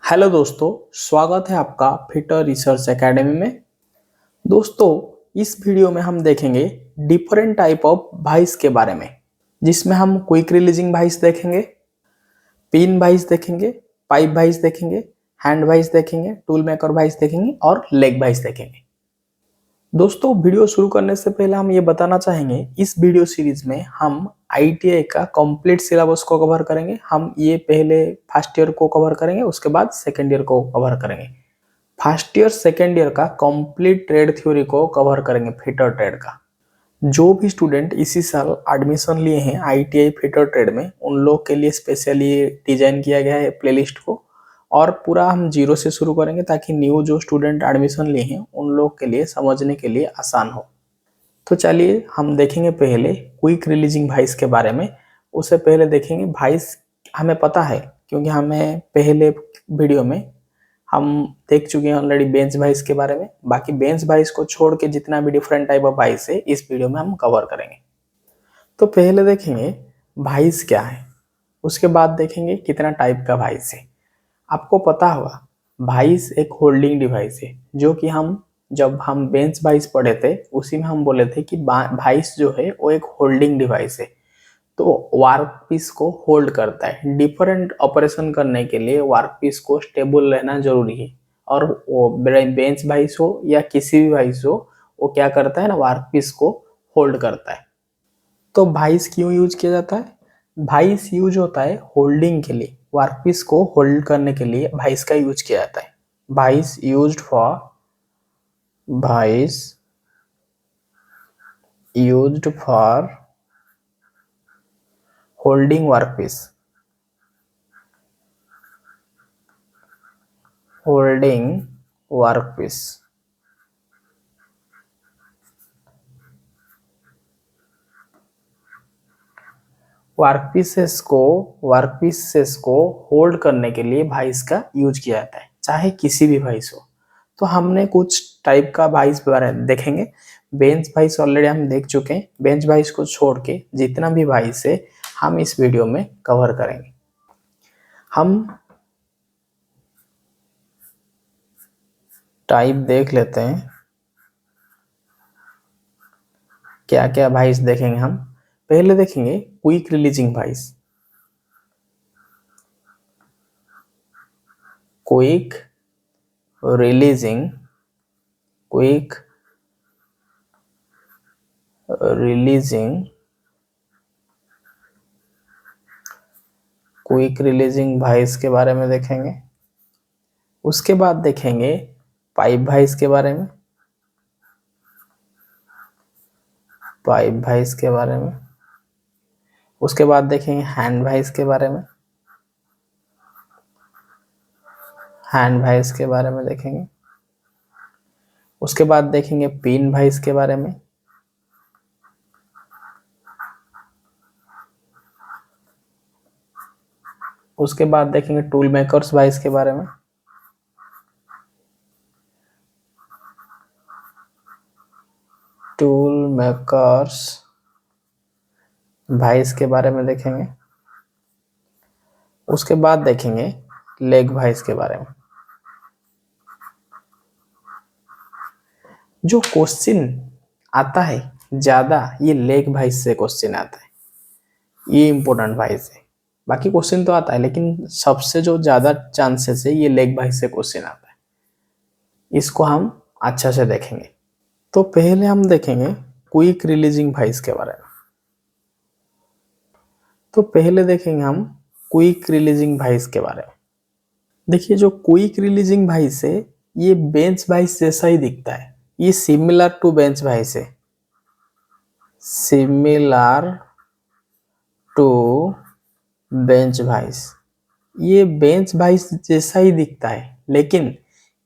Hello दोस्तों, स्वागत है आपका फिटर रिसर्च एकेडमी में। दोस्तों, इस वीडियो में हम देखेंगे डिफरेंट टाइप ऑफ वाइस के बारे में, जिसमें हम क्विक रिलीजिंग वाइस देखेंगे, पिन वाइस देखेंगे, पाइप वाइस देखेंगे, हैंड वाइस देखेंगे, टूल मेकर वाइस देखेंगे और लेग वाइस देखेंगे। दोस्तों, वीडियो शुरू करने से पहले हम ये बताना चाहेंगे, इस वीडियो सीरीज में हम आईटीआई का कंप्लीट सिलेबस को कवर करेंगे। हम ये पहले फर्स्ट ईयर को कवर करेंगे, उसके बाद सेकेंड ईयर को कवर करेंगे। फर्स्ट ईयर सेकेंड ईयर का कंप्लीट ट्रेड थ्योरी को कवर करेंगे, फिटर ट्रेड का। जो भी स्टूडेंट इसी साल एडमिशन लिए हैं आईटीआई फिटर ट्रेड में, उन लोग के लिए स्पेशली डिजाइन किया गया है प्लेलिस्ट को, और पूरा हम जीरो से शुरू करेंगे ताकि न्यू जो स्टूडेंट एडमिशन लिए हैं उन लोग के लिए समझने के लिए आसान हो। तो चलिए हम देखेंगे पहले क्विक रिलीजिंग वाइस के बारे में। उससे पहले देखेंगे वाइस हमें पता है, क्योंकि हमें पहले वीडियो में हम देख चुके हैं ऑलरेडी बेंच वाइस के बारे में। बाकी बेंच वाइस को छोड़ के जितना भी डिफरेंट टाइप ऑफ वाइस है इस वीडियो में हम कवर करेंगे। तो पहले देखेंगे वाइस क्या है, उसके बाद देखेंगे कितना टाइप का वाइस है। आपको पता होगा वाइस एक होल्डिंग डिवाइस है, जो कि हम जब हम बेंच वाइस पढ़े थे उसी में हम बोले थे कि वाइस जो है वो एक होल्डिंग डिवाइस है। तो वर्कपीस को होल्ड करता है। डिफरेंट ऑपरेशन करने के लिए वर्कपीस को स्टेबल रहना जरूरी है, और वो बेंच वाइस हो या किसी भी वाइस हो, वो क्या करता है ना, वर्कपीस को होल्ड करता है। तो वाइस क्यों यूज किया जाता है? वाइस यूज होता है होल्डिंग के लिए, वर्कपीस को होल्ड करने के लिए वाइस का यूज किया जाता है। Vice used for vice used for holding workpiece, holding workpiece. Workpieces को होल्ड करने के लिए वाइस का यूज किया जाता है, चाहे किसी भी वाइस हो। तो हमने कुछ टाइप का वाइस बारे में देखेंगे। बेंच वाइस ऑलरेडी हम देख चुके हैं। बेंच वाइस को छोड़ के जितना भी वाइस है हम इस वीडियो में कवर करेंगे। हम टाइप देख लेते हैं, क्या क्या वाइस देखेंगे हम। पहले देखेंगे quick releasing vice. Quick releasing quick releasing quick releasing vice के बारे में देखेंगे। उसके बाद देखेंगे पाइप वाइस के बारे में, पाइप वाइस के बारे में। उसके बाद देखेंगे हैंड वाइस के बारे में, हैंड वाइस के बारे में देखेंगे। उसके बाद देखेंगे पिन वाइस के बारे में। उसके बाद देखेंगे टूल मेकर्स वाइस के बारे में। टूल मेकर्स वाइस के बारे में देखेंगे। उसके बाद देखेंगे लेग वाइस के बारे में। जो क्वेश्चन आता है ज्यादा, ये लेग वाइस से क्वेश्चन आता है, ये इंपॉर्टेंट वाइस है। बाकी क्वेश्चन तो आता है, लेकिन सबसे जो ज्यादा चांसेस है ये लेग वाइस से क्वेश्चन आता है। इसको हम अच्छा से देखेंगे। तो पहले हम देखेंगे क्विक रिलीजिंग वाइस के बारे में। तो पहले देखेंगे हम क्विक रिलीजिंग वाइस के बारे में। देखिए, जो क्विक रिलीजिंग वाइस है ये बेंच वाइस जैसा ही दिखता है। ये सिमिलर टू बेंच वाइस है, सिमिलर टू बेंच वाइस। ये बेंच वाइस जैसा ही दिखता है, लेकिन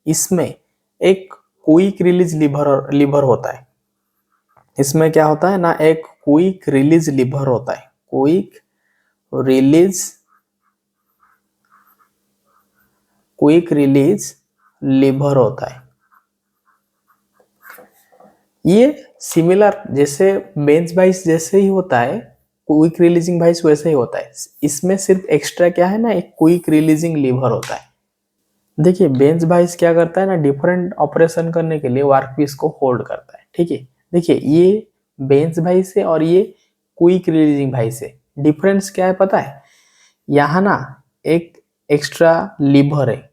इसमें एक क्विक रिलीज लीवर होता है। इसमें क्या होता है ना, एक क्विक रिलीज लीवर होता है। क्विक रिलीज लीवर होता है। ये सिमिलर जैसे बेंच वाइस जैसे ही होता है, क्विक रिलीजिंग वाइस वैसे ही होता है। इसमें सिर्फ एक्स्ट्रा क्या है ना, एक क्विक रिलीजिंग लीवर होता है। देखिए बेंच वाइस क्या करता है ना, डिफरेंट ऑपरेशन करने के लिए वर्कपीस को होल्ड करता है। ठीक है, देखिए ये बेंच वाइस है और ये क्विक रिलीजिंग वाइस है। डिफरेंस क्या है पता है? यहाँ ना एक एक्स्ट्रा लीवर है।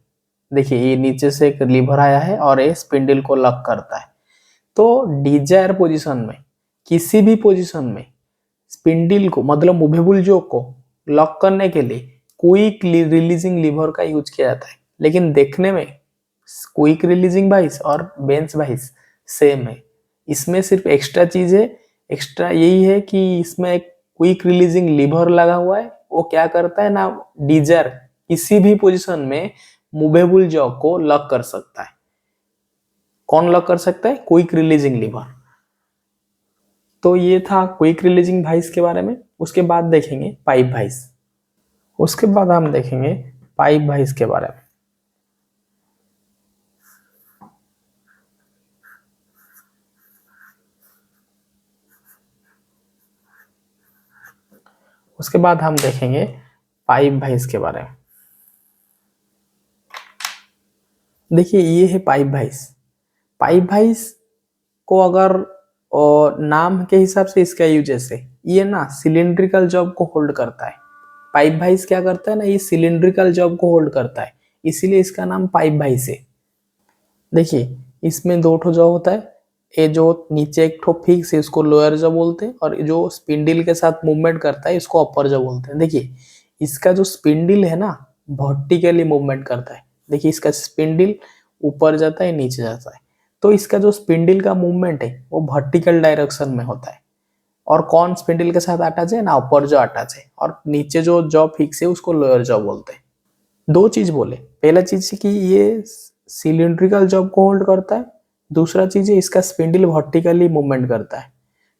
देखिए ये नीचे से एक लीवर आया है और ये स्पिंडल को लॉक करता है। तो डिजायर पोजीशन में, किसी भी पोजीशन में स्पिंडल को मतलब मूवेबल जो को लॉक करने के लिए क्विक रिलीजिंग लीवर का यूज किया जाता है। लेकिन देखने में क्विक रिलीजिंग वाइस और बेंच वाइस सेम है। इसमें सिर्फ एक्स्ट्रा चीज है, एक्स्ट्रा यही है कि इसमें एक क्विक रिलीजिंग लीवर लगा हुआ है। वो क्या करता है ना, डिजायर किसी भी पोजीशन में मूवेबल जॉ को लॉक कर सकता है। कौन लॉक कर सकता है? Quick releasing lever. तो ये था क्विक रिलीजिंग वाइस के बारे में। उसके बाद देखेंगे पाइप वाइस। उसके बाद हम देखेंगे पाइप वाइस के बारे में। उसके बाद हम देखेंगे पाइप वाइस के बारे में। देखिए ये है पाइप वाइस। पाइप वाइस को अगर नाम के हिसाब से इसका यूजेस है, ये ना सिलिंड्रिकल जॉब को होल्ड करता है। पाइप वाइस क्या करता है ना, ये सिलिंड्रिकल जॉब को होल्ड करता है, इसीलिए इसका नाम पाइप वाइस है। देखिए इसमें दो ठो जॉब होता है। ये जो नीचे एक ठो फिक्स है इसको लोअर जॉब बोलते हैं, और जो स्पिंडल के साथ मूवमेंट करता है इसको अपर जॉब बोलते हैं। देखिए इसका जो स्पिंडल है ना वर्टिकली मूवमेंट करता है। देखिए इसका स्पिंडल ऊपर जाता है नीचे जाता है, तो इसका जो स्पिंडल का मूवमेंट है वो वर्टिकल डायरेक्शन में होता है। और कौन स्पिंडल के साथ अटैच है ना, अपर जॉ अटैच है, और नीचे जो जॉ फिक्स है उसको लोअर जॉ बोलते हैं। दो चीज बोले, पहला चीज कि ये सिलिंड्रिकल जॉब को होल्ड करता है, दूसरा चीज है इसका स्पिंडल वर्टिकली मूवमेंट करता है।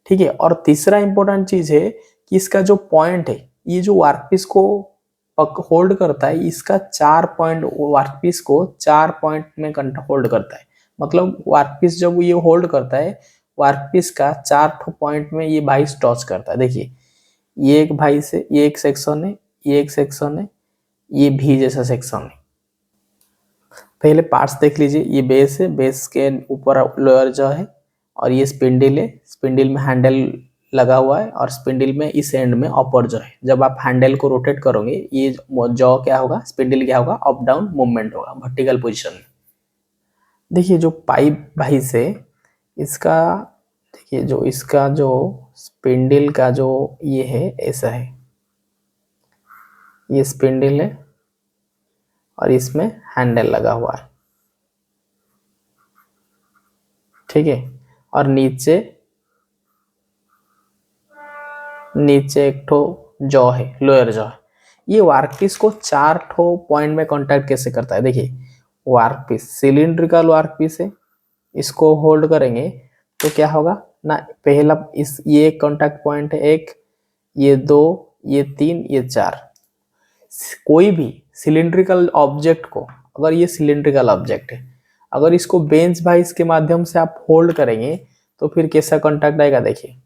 ठीक है, और तीसरा इंपॉर्टेंट चीज है कि इसका जो पॉइंट है, ये जो वर्कपीस को होल्ड करता है, इसका 4 पॉइंट वर्कपीस को 4 पॉइंट में होल्ड करता है। मतलब वर्कपीस जब ये होल्ड करता है, वर्कपीस का 4 पॉइंट में ये वाइस टच करता है। देखिए ये एक वाइस है, ये एक सेक्शन है, ये एक सेक्शन है, ये भी जैसा सेक्शन है। पहले पार्ट्स देख लीजिए। ये बेस है, बेस के ऊपर लोअर जॉ है, और ये स्पिंडल है, स्पिंडल में हैंडल लगा हुआ है, और स्पिंडल में इस एंड में अपर जॉ है। जब आप हैंडल को रोटेट करोगे ये जॉ क्या होगा, स्पिंडल क्या होगा, अप डाउन मूवमेंट होगा वर्टिकल पोजीशन में। देखिए जो पाइप वाइस है इसका, देखिए जो इसका जो स्पिंडल का जो ये है ऐसा है, ये स्पिंडल है और इसमें हैंडल लगा हुआ है। ठीक है, और नीचे नीचे एक ठो जॉ है, लोअर जॉ है। ये वर्कपीस को 4 ठो पॉइंट में कांटेक्ट कैसे करता है? देखिए वर्कपीस सिलिंड्रिकल वर्कपीस है, इसको होल्ड करेंगे तो क्या होगा ना, पहला इस ये कांटेक्ट पॉइंट है एक, ये दो, ये तीन, ये चार। कोई भी सिलिंड्रिकल ऑब्जेक्ट को, अगर ये सिलिंड्रिकल ऑब्जेक्ट है, अगर इसको बेंच वाइस के माध्यम से आप होल्ड करेंगे तो फिर कैसा कांटेक्ट आएगा? देखिए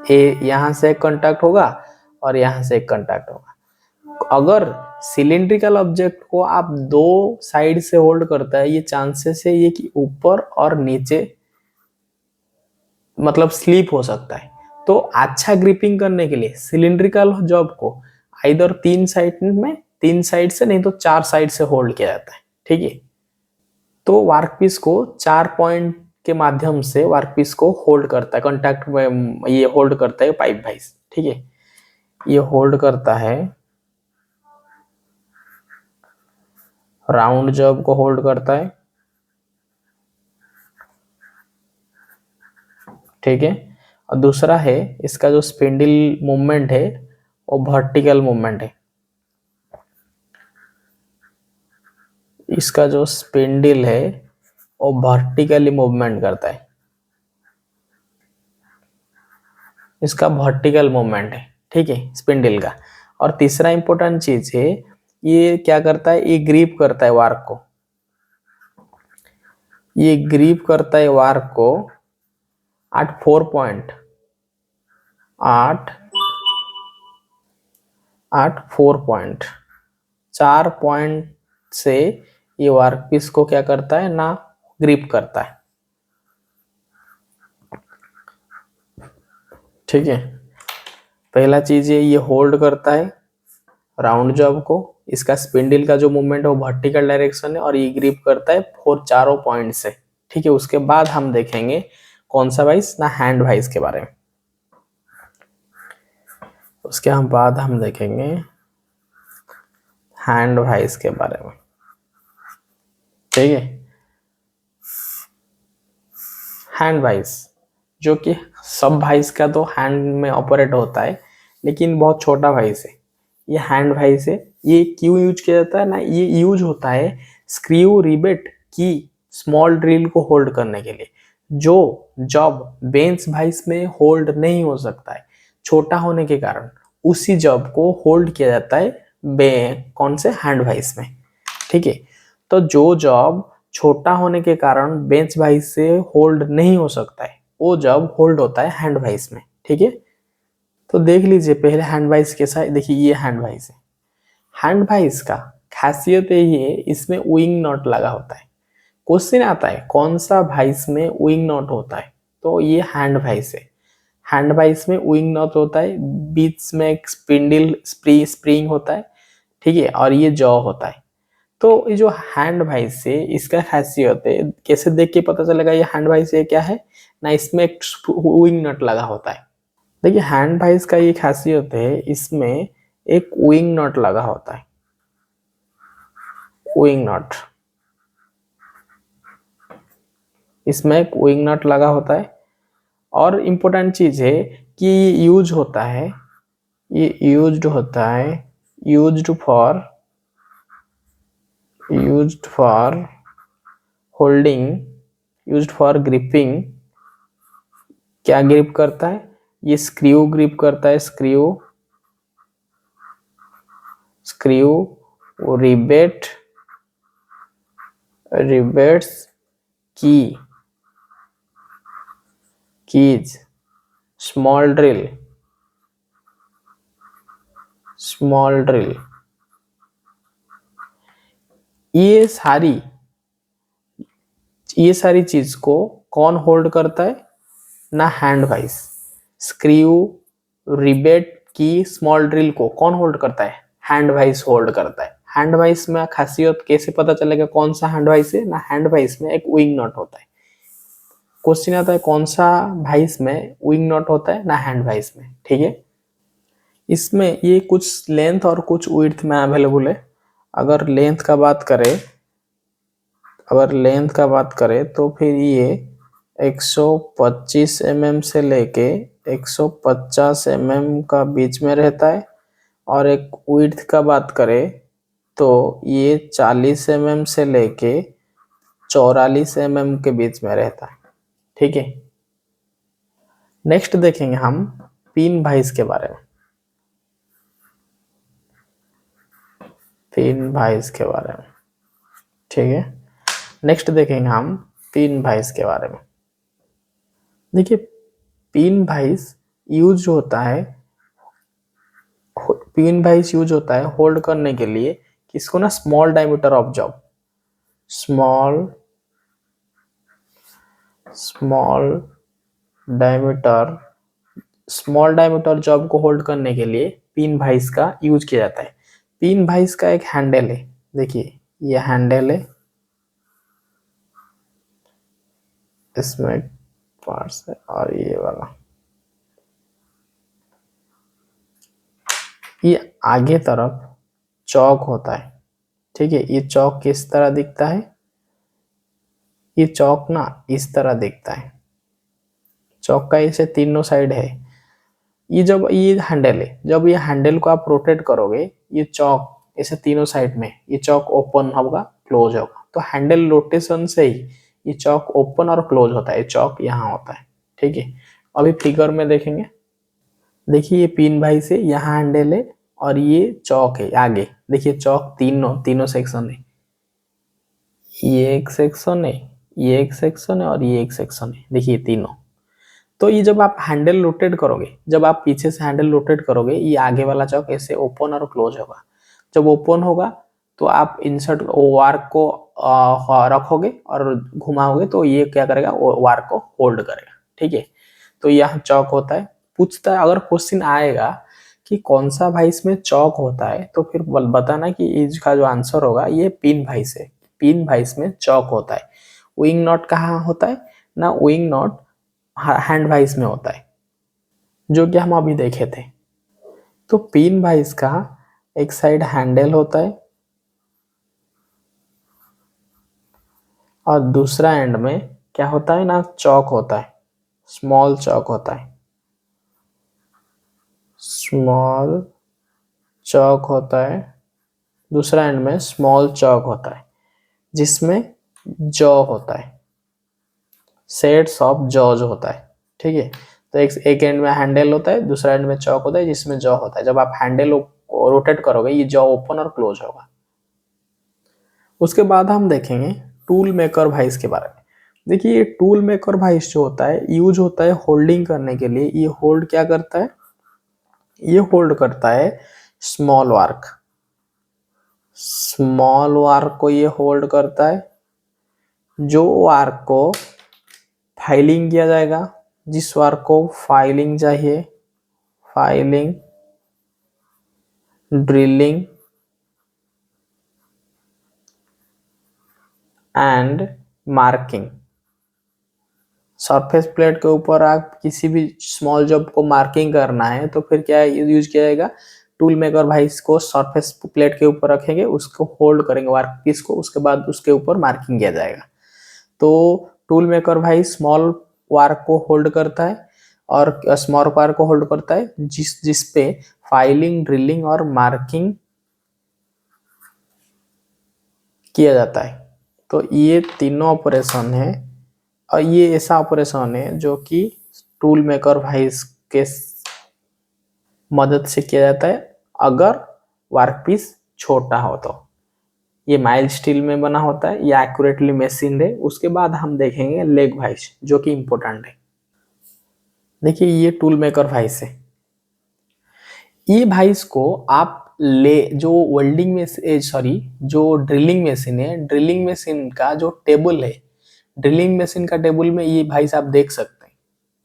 ए यहाँ से एक कांटेक्ट होगा और यहाँ से एक कांटेक्ट होगा। अगर सिलिंड्रिकल ऑब्जेक्ट को आप दो साइड से होल्ड करता है, ये चांसेस है ये कि ऊपर और नीचे मतलब स्लिप हो सकता है। तो अच्छा ग्रिपिंग करने के लिए सिलिंड्रिकल जॉब को इधर तीन साइड से नहीं तो 4 साइड से होल्ड किया जाता है। ठीक है, तो वर्कपीस को 4 पॉइंट के माध्यम से वर्कपीस को होल्ड करता है, कांटेक्ट में ये होल्ड करता है पाइप वाइस। ठीक है, ये होल्ड करता है, राउंड जॉब को होल्ड करता है। ठीक है, और दूसरा है इसका जो स्पिंडल मूवमेंट है वो वर्टिकल मूवमेंट है। इसका जो स्पिंडल है वो वर्टिकली मूवमेंट करता है, इसका वर्टिकल मूवमेंट है। ठीक है, स्पिंडल का। और तीसरा इंपॉर्टेंट चीज है, ये क्या करता है, ये ग्रिप करता है वार्क को, ये ग्रिप करता है वार्क को 4 पॉइंट, 4 पॉइंट, 4 पॉइंट से ये वर्क पीस को क्या करता है ना ग्रिप करता है। ठीक है, पहला चीज ये होल्ड करता है राउंड जॉब को, इसका स्पिंडल का जो मूवमेंट है वो वर्टिकल डायरेक्शन है और ये ग्रिप करता है फोर चारों पॉइंट से। ठीक है, उसके बाद हम देखेंगे कौन सा वाइस ना हैंड वाइस के बारे में। उसके हम बाद हम देखेंगे हैंड वाइस के बारे में। ठीक है, हैंड वाइस जो कि सब वाइस का तो हैंड में ऑपरेट होता है, लेकिन बहुत छोटा वाइस है ये हैंड वाइस है। ये क्यों यूज किया जाता है ना, ये यूज होता है स्क्रू रिबेट की स्मॉल ड्रिल को होल्ड करने के लिए, जो जॉब बेंच वाइस में होल्ड नहीं हो सकता है छोटा होने के कारण, उसी जॉब को होल्ड किया जाता है कौन से हैंड वाइस में। ठीक है, तो जो जॉब छोटा होने के कारण बेंच वाइस से होल्ड नहीं हो सकता है वो जॉब होल्ड होता है हैंड वाइस में। ठीक है, तो देख लीजिए पहले हैंड वाइस के साथ, देखिए ये हैंड वाइस है। हैंड वाइस का खासियत यही है इसमें विंग नॉट लगा होता है। क्वेश्चन आता है कौन सा वाइस में विंग नॉट होता है, तो ये हैंड वाइस है। हैंड वाइस में विंग नॉट होता है, बीच में एक स्पिंडल स्प्रिंग होता है। ठीक है, और ये जॉ होता है। तो ये जो हैंड वाइस है इसका खासियत है, कैसे देख के पता चलेगा ये हैंड वाइस है क्या है ना, इसमें एक विंग नट लगा होता है। देखिए हैंड वाइस का ये खासियत है, इसमें एक विंग नट लगा होता है, विंग नट, इसमें एक विंग नट लगा होता है। और इम्पोर्टेंट चीज है कि ये यूज होता है, ये यूज्ड होता है, used for holding, used for gripping. क्या ग्रिप करता है, ये स्क्रू ग्रिप करता है, screw rebates keys small drill ये सारी चीज को कौन होल्ड करता है ना हैंड वाइस। स्क्रू रिबेट की स्मॉल ड्रिल को कौन होल्ड करता है, हैंड वाइस होल्ड करता है। हैंड वाइस में खासियत कैसे पता चलेगा कौन सा हैंड वाइस है ना, हैंड वाइस में एक विंग नॉट होता है। क्वेश्चन आता है कौन सा वाइस में विंग नॉट होता है ना हैंड वाइस में। ठीक है, इसमें ये कुछ लेंथ और कुछ विड्थ में अवेलेबल है। अगर लेंथ का बात करें तो फिर ये 125 mm से लेके 150 mm का बीच में रहता है। और एक विड्थ का बात करें तो ये 40 mm से लेके 44 mm के बीच में रहता है। ठीक है, नेक्स्ट देखेंगे हम पिन वाइस के बारे में। पिन वाइस के बारे में, ठीक है, नेक्स्ट देखेंगे हम पिन वाइस के बारे में। देखिए पिन वाइस यूज होता है, पिन वाइस यूज होता है होल्ड करने के लिए किसको ना, small diameter of job, small diameter job को होल्ड करने के लिए पिन वाइस का यूज किया जाता है। पिन वाइस का एक हैंडल है, देखिए ये हैंडल है, इसमें पार्ट्स है और ये वाला, ये आगे तरफ चौक होता है। ठीक है, ये चौक किस तरह दिखता है, ये चौक ना इस तरह दिखता है, चौक का ऐसे तीनों साइड है। ये जब ये हैंडल है, जब ये हैंडल को आप रोटेट करोगे ये चौक ऐसे तीनों साइड में, ये चौक ओपन होगा क्लोज होगा, तो हैंडल रोटेशन से ही ये चौक ओपन और क्लोज होता है, चौक यहाँ होता है। ठीक है, अभी फिगर में देखेंगे, देखिए ये पिन भाई से यहाँ हैंडल है और ये चौक है आगे, देखिए चौक तीनों सेक्शन है, ये एक सेक्शन है, ये एक सेक्शन है और ये एक सेक्शन है, देखिए तीनों। तो ये जब आप हैंडल रोटेट करोगे, जब आप पीछे से हैंडल रोटेट करोगे ये आगे वाला चौक ऐसे ओपन और क्लोज होगा। जब ओपन होगा तो आप इंसर्ट वार्क को रखोगे और घुमाओगे तो ये क्या करेगा, वो वार को होल्ड करेगा। ठीक है, तो यहाँ चौक होता है। पूछता है, अगर क्वेश्चन आएगा कि कौन सा भाइस में चौक होता है, तो फिर बताना कि इसका जो आंसर होगा ये पिन भाइस है। पिन भाइस में चौक होता है। विंग नॉट कहाँ होता है ना, विंग नॉट हैंड भाइस में होता है, जो कि हम अभी देखे थे। तो पिन भाइस का एक साइड हैंडल होता है और दूसरा एंड में क्या होता है ना, चौक होता है, स्मॉल चौक होता है, स्मॉल चौक होता है। दूसरा एंड में स्मॉल चौक होता है जिसमें जॉ होता है, सेट्स ऑफ जॉज होता है। ठीक है, तो एक एंड में हैंडल होता है, दूसरा एंड में चौक होता है जिसमें जॉ होता है। जब आप हैंडल रोटेट करोगे ये जॉ ओपन और क्लोज होगा। उसके बाद हम देखेंगे टूल मेकर भाइस के बारे में। देखिए ये टूल मेकर भाइस जो होता है यूज होता है होल्डिंग करने के लिए। ये होल्ड क्या करता है, ये होल्ड करता है स्मॉल वार्क। स्मॉल वार्क को ये होल्ड करता है। जो वार्क को फाइलिंग किया जाएगा, जिस वार्क को फाइलिंग चाहिए, filing, drilling and marking. Surface plate के ऊपर आप किसी भी स्मॉल जॉब को मार्किंग करना है तो फिर क्या यूज किया जाएगा, टूल मेकर भाइस को सरफेस प्लेट के ऊपर रखेंगे, उसको होल्ड करेंगे वर्क पीस को, उसके बाद उसके ऊपर मार्किंग किया जाएगा। तो टूल मेकर भाई स्मॉल वार्क को होल्ड करता है और स्मॉल वार्क को होल्ड करता है जिस पे फाइलिंग, ड्रिलिंग और मार्किंग किया जाता है। तो ये तीनों ऑपरेशन है और ये ऐसा ऑपरेशन है जो कि टूल मेकर भाइस के मदद से किया जाता है अगर वर्कपीस छोटा हो तो। ये माइल्ड स्टील में बना होता है, ये एक्यूरेटली मशीन्ड है। उसके बाद हम देखेंगे लेग भाइस जो कि इंपॉर्टेंट है। देखिए ये टूल मेकर भाइस है। ये भाइस को आप जो वेल्डिंग में जो ड्रिलिंग मशीन है, ड्रिलिंग मशीन का जो टेबल है, ड्रिलिंग मशीन का टेबल में ये भाइस आप देख सकते हैं।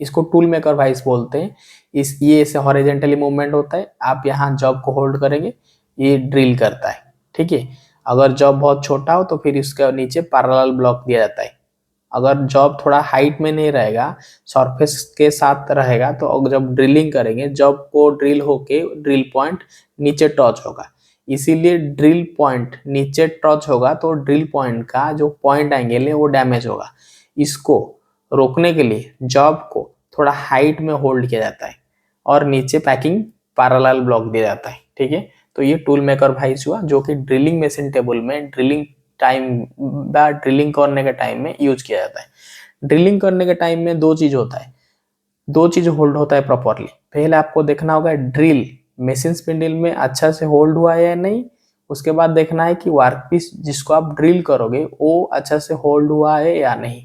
इसको टूल मेकर भाइस बोलते हैं। ये ऐसे हॉरिजॉन्टली मूवमेंट होता है। आप यहाँ जॉब को होल्ड करेंगे, ये ड्रिल करता है। ठीक है, अगर जॉब बहुत छोटा हो तो फिर इसके नीचे पैरेलल ब्लॉक दिया जाता है। अगर जॉब थोड़ा हाइट में नहीं रहेगा, सरफेस के साथ रहेगा, तो जब ड्रिलिंग करेंगे जॉब को ड्रिल होके ड्रिल पॉइंट नीचे टच होगा। इसीलिए ड्रिल पॉइंट नीचे टच होगा तो ड्रिल पॉइंट का जो पॉइंट एंगल है वो डैमेज होगा। इसको रोकने के लिए जॉब को थोड़ा हाइट में होल्ड किया जाता है और नीचे पैकिंग पैरेलल ब्लॉक दिया जाता है। ठीक है, तो ये टूल मेकर भाइस हुआ जो कि ड्रिलिंग मशीन टेबल में ड्रिलिंग करने के टाइम में यूज किया जाता है। ड्रिलिंग करने के टाइम में दो चीज होता है, दो चीज होल्ड होता है प्रॉपरली। पहले आपको देखना होगा ड्रिल मशीन स्पिंडल में अच्छा से होल्ड हुआ है या नहीं। उसके बाद देखना है कि वर्कपीस जिसको आप ड्रिल करोगे वो अच्छा से होल्ड हुआ है या नहीं।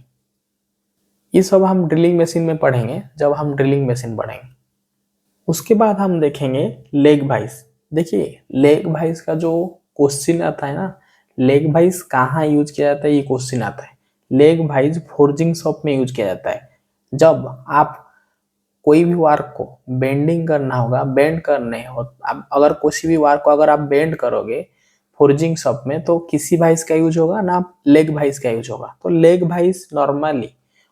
ये सब हम ड्रिलिंग मशीन में पढ़ेंगे जब हम ड्रिलिंग मशीन पढ़ेंगे। उसके बाद हम देखेंगे लेग भाइस। देखिए लेग भाइस का जो क्वेश्चन आता है ना, लेग भाइस कहाँ यूज किया जाता है, ये क्वेश्चन आता है। लेग भाइस फोर्जिंग शॉप में यूज किया जाता है। जब आप कोई भी वार्क को बेंडिंग करना होगा, बेंड करने हो, अगर किसी भी वार्क को अगर आप बेंड करोगे फोर्जिंग शॉप में तो किसी भाइस का यूज होगा ना, लेग भाइस का यूज होगा। तो लेग भाइस नॉर्मली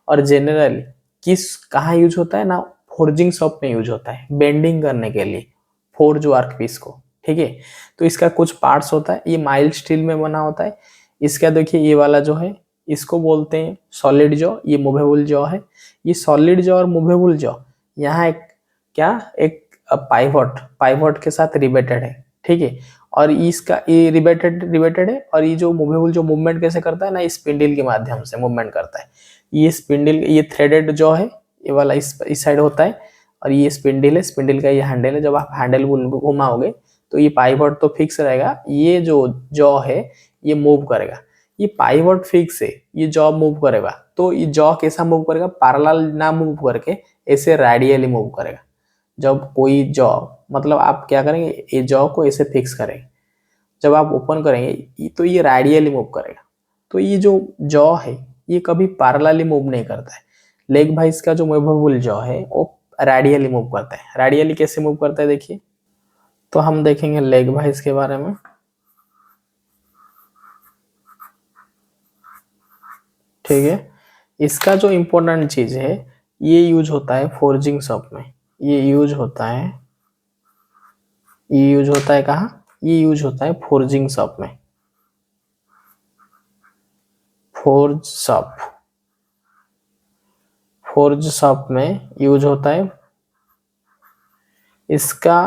और जनरली कहाँ यूज होता है ना, फोर्जिंग शॉप में यूज होता है बेंडिंग करने के लिए, फोर्ज वर्क पीस को। ठीक है, तो इसका कुछ पार्ट्स होता है। ये माइल्ड स्टील में बना होता है। इसका देखिए ये वाला जो है इसको बोलते हैं सॉलिड जॉ, ये मूवेबल जॉ है। ये सॉलिड जॉ और मूवेबल जॉ यहाँ एक पाइवट के साथ रिवेटेड है। ठीक है, और इसका ये रिवेटेड है और ये जो मूवेबल जो मूवमेंट कैसे करता है ना, स्पिंडल के माध्यम से मूवमेंट करता है। ये स्पिंडल, ये थ्रेडेड जॉ है, ये वाला इस साइड होता है और ये स्पिंडल है, स्पिंडल का ये हैंडल है। जब आप हैंडल घुमाओगे तो ये पाइवट तो फिक्स रहेगा, ये जो जॉ है ये मूव करेगा। ये पाइवट फिक्स है, ये जॉ मूव करेगा। तो ये जॉ कैसा मूव करेगा, पैरेलल ना मूव करके ऐसे रेडियली मूव करेगा। जब कोई जॉ, मतलब आप क्या करेंगे, ये जॉ को ऐसे फिक्स करेंगे, जब आप ओपन करेंगे तो ये रेडियली मूव करेगा। तो ये जो जॉ है ये कभी पैरेलली मूव नहीं करता है। लेग वाइज का जो मूवेबल जॉ है वो रेडियली मूव करता है। रेडियली कैसे मूव करता है देखिए, तो हम देखेंगे लेग वाइज के बारे में। ठीक है, इसका जो इम्पोर्टेंट चीज है ये यूज होता है फोर्जिंग शॉप में। ये यूज होता है कहाँ, ये यूज होता है फोर्जिंग शॉप में। फोर्ज शॉप में यूज होता है। इसका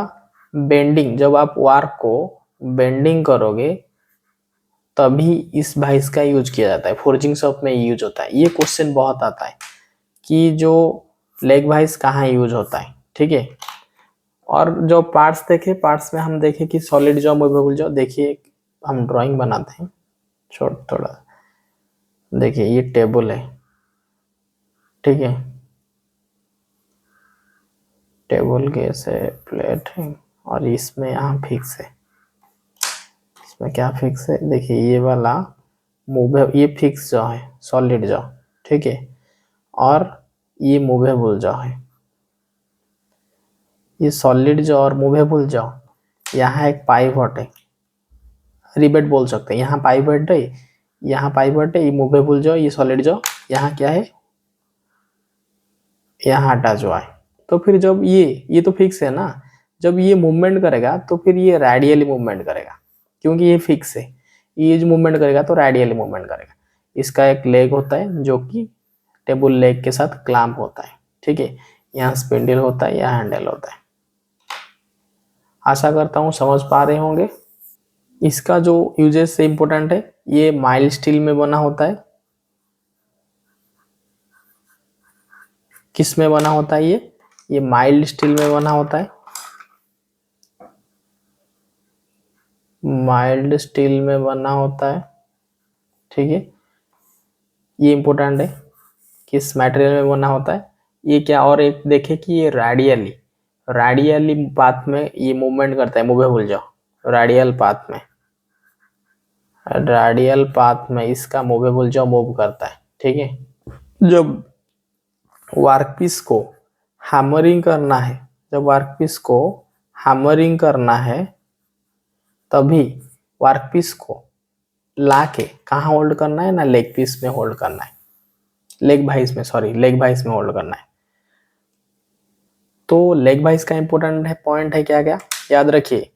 बेंडिंग, जब आप वार्क को बेंडिंग करोगे तभी इस वाइस का यूज किया जाता है। फोर्जिंग शॉप में यूज होता है। ये क्वेश्चन बहुत आता है कि जो लेग वाइस कहाँ यूज होता है। ठीक है, और जो पार्ट्स देखे, पार्ट्स में हम देखे कि सॉलिड जॉ, मूवेबल जॉ। देखिए हम ड्राइंग बनाते हैं थोड़ा। देखिए ये टेबल है, ठीक है, टेबल के से प्लेट है और इसमें यहाँ फिक्स है। इसमें क्या फिक्स है देखिए, ये वाला मूवेबल, ये फिक्स जॉ है, सॉलिड जॉ। ठीक है, और ये मूवेबल जॉ है। ये सॉलिड जॉ और मूवेबल जॉ, यहाँ एक पाइवट है, रिबेट बोल सकते हैं। यहाँ पाइवट है, यहाँ पाइवट है, ये मूवेबल जॉ, ये सॉलिड जॉ, यहाँ क्या है, यहाँ हटा जो है। तो फिर जब ये तो फिक्स है ना, जब ये मूवमेंट करेगा तो फिर ये रेडियली मूवमेंट करेगा, क्योंकि ये फिक्स है। ये जो मूवमेंट करेगा तो रेडियली मूवमेंट करेगा। इसका एक लेग होता है जो कि टेबल लेग के साथ क्लैंप होता है। ठीक है, यहाँ स्पिंडल होता है, यहाँ हैंडल होता है। आशा करता हूँ समझ पा रहे होंगे। इसका जो यूजेस से इम्पोर्टेंट है, ये माइल्ड स्टील में बना होता है। किस में बना होता है ये माइल्ड स्टील में बना होता है। माइल्ड स्टील में बना होता है। ठीक है, ये इम्पोर्टेंट है, किस मटेरियल में बना होता है। ये क्या, और एक देखे कि ये रेडियली पाथ में ये मूवमेंट करता है, मूवेबल जॉ रेडियल पाथ में इसका मूवेबल जॉ मूव करता है। ठीक है, जब वर्कपीस को हैमरिंग करना है, तभी वर्कपीस को ला के कहाँ होल्ड करना है ना, लेग पीस में होल्ड करना है, लेग वाइस में होल्ड करना है। तो लेग वाइस का इंपॉर्टेंट है पॉइंट है क्या क्या, याद रखिए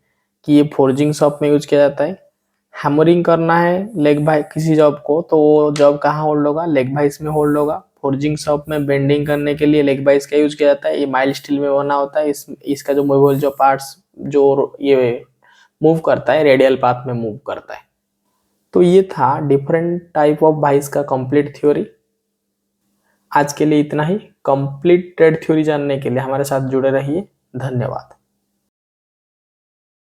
कि ये फोर्जिंग शॉप में यूज किया जाता है। हैमरिंग करना है लेग वाइस किसी जॉब को, तो वो जॉब कहाँ होल्ड होगा, लेग वाइस में होल्ड होगा। फोर्जिंग शॉप में बेंडिंग करने के लिए लेग वाइस का यूज किया जाता है। ये माइल्ड स्टील में बना होता है। इसका जो मूवेबल जो पार्ट्स जो ये मूव करता है, रेडियल पाथ में मूव करता है। तो ये था डिफरेंट टाइप ऑफ वाइस का कंप्लीट थ्योरी। आज के लिए इतना ही। कंप्लीट ट्रेड थ्योरी जानने के लिए हमारे साथ जुड़े रहिए। धन्यवाद।